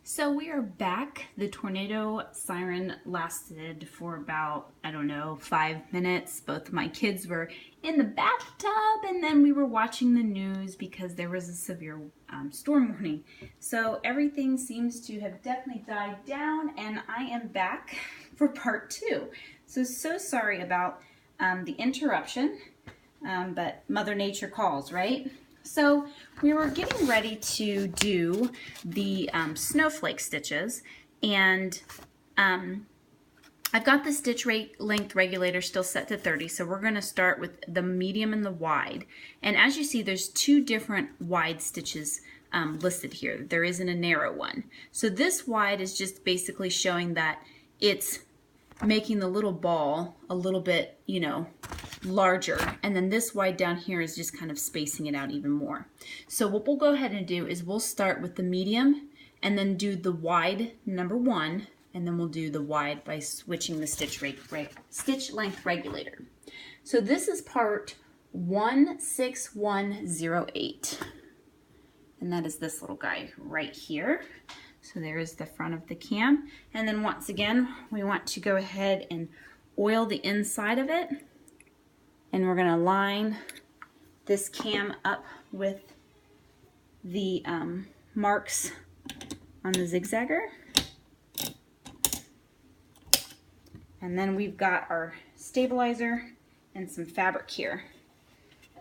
So we are back. The tornado siren lasted for about, I don't know, 5 minutes. Both of my kids were in the bathtub, and then we were watching the news because there was a severe storm warning. So everything seems to have definitely died down, and I am back for part 2. So sorry about the interruption, but Mother Nature calls, right? So we were getting ready to do the snowflake stitches, and I've got the stitch length regulator still set to 30, so we're going to start with the medium and the wide. And as you see, there's 2 different wide stitches listed here. There isn't a narrow one. So this wide is just basically showing that it's making the little ball a little bit, you know, larger, and then this wide down here is just kind of spacing it out even more. So what we'll go ahead and do is we'll start with the medium and then do the wide number 1, and then we'll do the wide by switching the stitch length regulator. So this is part 16108, and that is this little guy right here. So there is the front of the cam, and then once again we want to go ahead and oil the inside of it, and we're going to line this cam up with the marks on the ZigZagger, and then we've got our stabilizer and some fabric here.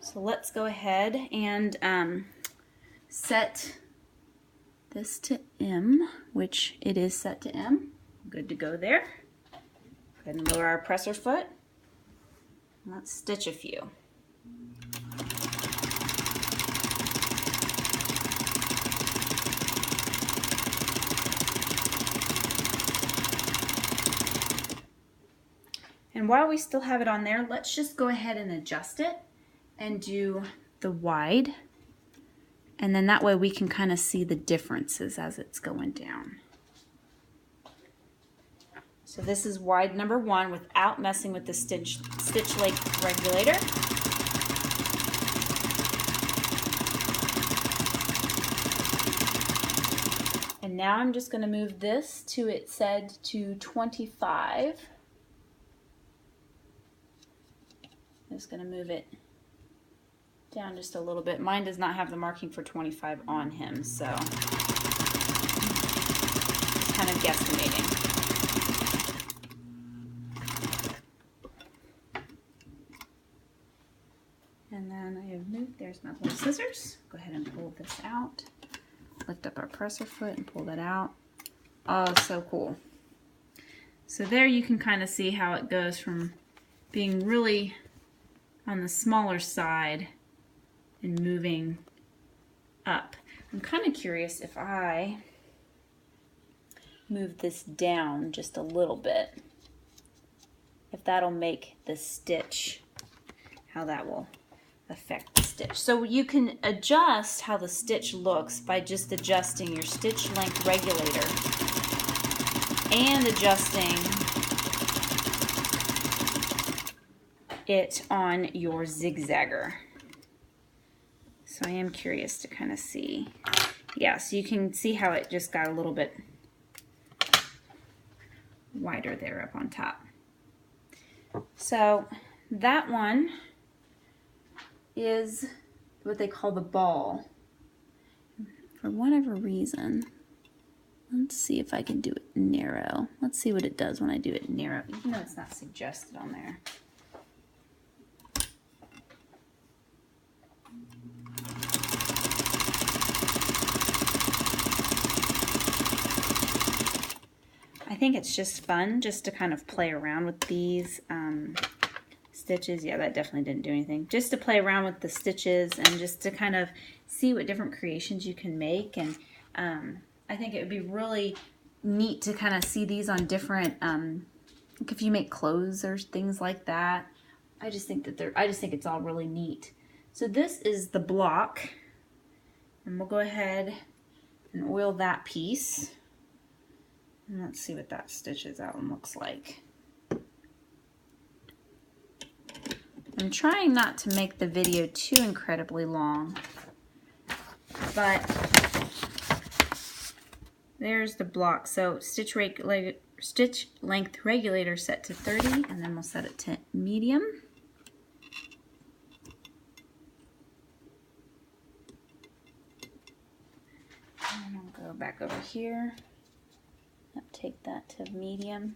So let's go ahead and set this to M, which it is set to M. Good to go there. Go ahead and lower our presser foot. Let's stitch a few. And while we still have it on there, let's just go ahead and adjust it and do the wide. And then that way we can kind of see the differences as it's going down. So this is wide number 1 without messing with the stitch length regulator. And now I'm just going to move this to, it said, to 25. I'm just going to move it down just a little bit. Mine does not have the marking for 25 on him, so just kind of guesstimating. And then I have moved, there's my little scissors. Go ahead and pull this out. Lift up our presser foot and pull that out. Oh, so cool. So there you can kind of see how it goes from being really on the smaller side and moving up. I'm kind of curious if I move this down just a little bit, if that'll make the stitch, how that will affect the stitch. So you can adjust how the stitch looks by just adjusting your stitch length regulator and adjusting it on your ZigZagger. So I am curious to kind of see. Yeah, so you can see how it just got a little bit wider there up on top. So that one is what they call the ball. For whatever reason, let's see if I can do it narrow. Let's see what it does when I do it narrow, even though it's not suggested on there. I think it's just fun just to kind of play around with these stitches. Yeah, that definitely didn't do anything. Just to play around with the stitches and just to kind of see what different creations you can make. And I think it would be really neat to kind of see these on different, like if you make clothes or things like that. I just think that it's all really neat. So this is the block, and we'll go ahead and oil that piece. And let's see what that stitches out and looks like. I'm trying not to make the video too incredibly long, but there's the block. So stitch length regulator set to 30, and then we'll set it to medium. And I'll go back over here. I'll take that to medium.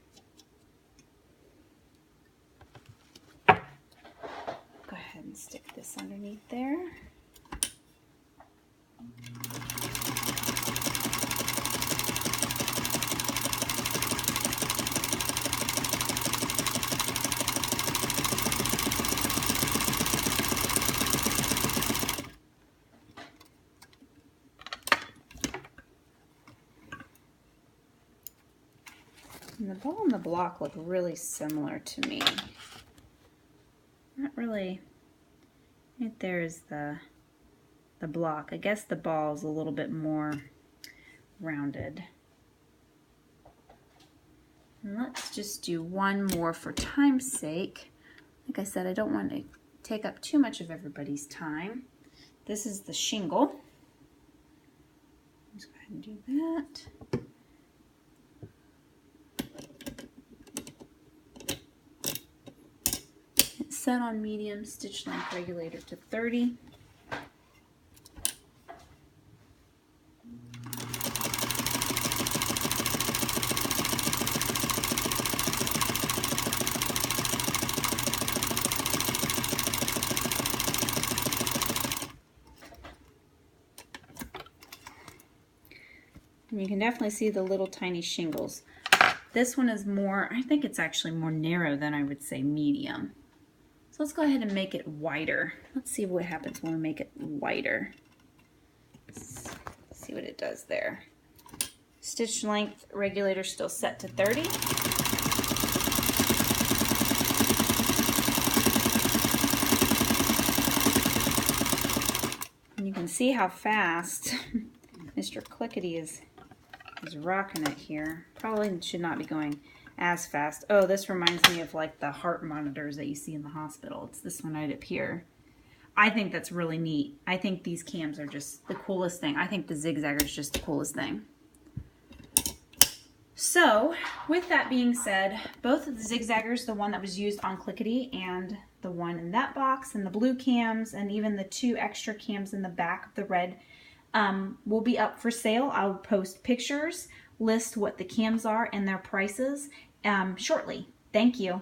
Go ahead and stick this underneath there. And the ball and the block look really similar to me. Not really. Right there is the block. I guess the ball is a little bit more rounded. And let's just do one more for time's sake. Like I said, I don't want to take up too much of everybody's time. This is the shingle. Let's go ahead and do that. It's set on medium, stitch length regulator to 30. And you can definitely see the little tiny shingles. This one is more, I think it's actually more narrow than I would say medium. So let's go ahead and make it wider. Let's see what happens when we make it wider. Let's see what it does there. Stitch length regulator still set to 30. And you can see how fast Mr. Clickety is rocking it here. Probably should not be going as fast. Oh, this reminds me of like the heart monitors that you see in the hospital. It's this one right up here. I think that's really neat. I think these cams are just the coolest thing. I think the ZigZagger is just the coolest thing. So, with that being said, both of the ZigZaggers, the one that was used on Clickety and the one in that box, and the blue cams, and even the 2 extra cams in the back of the red, will be up for sale. I'll post pictures, list what the cams are and their prices shortly. Thank you.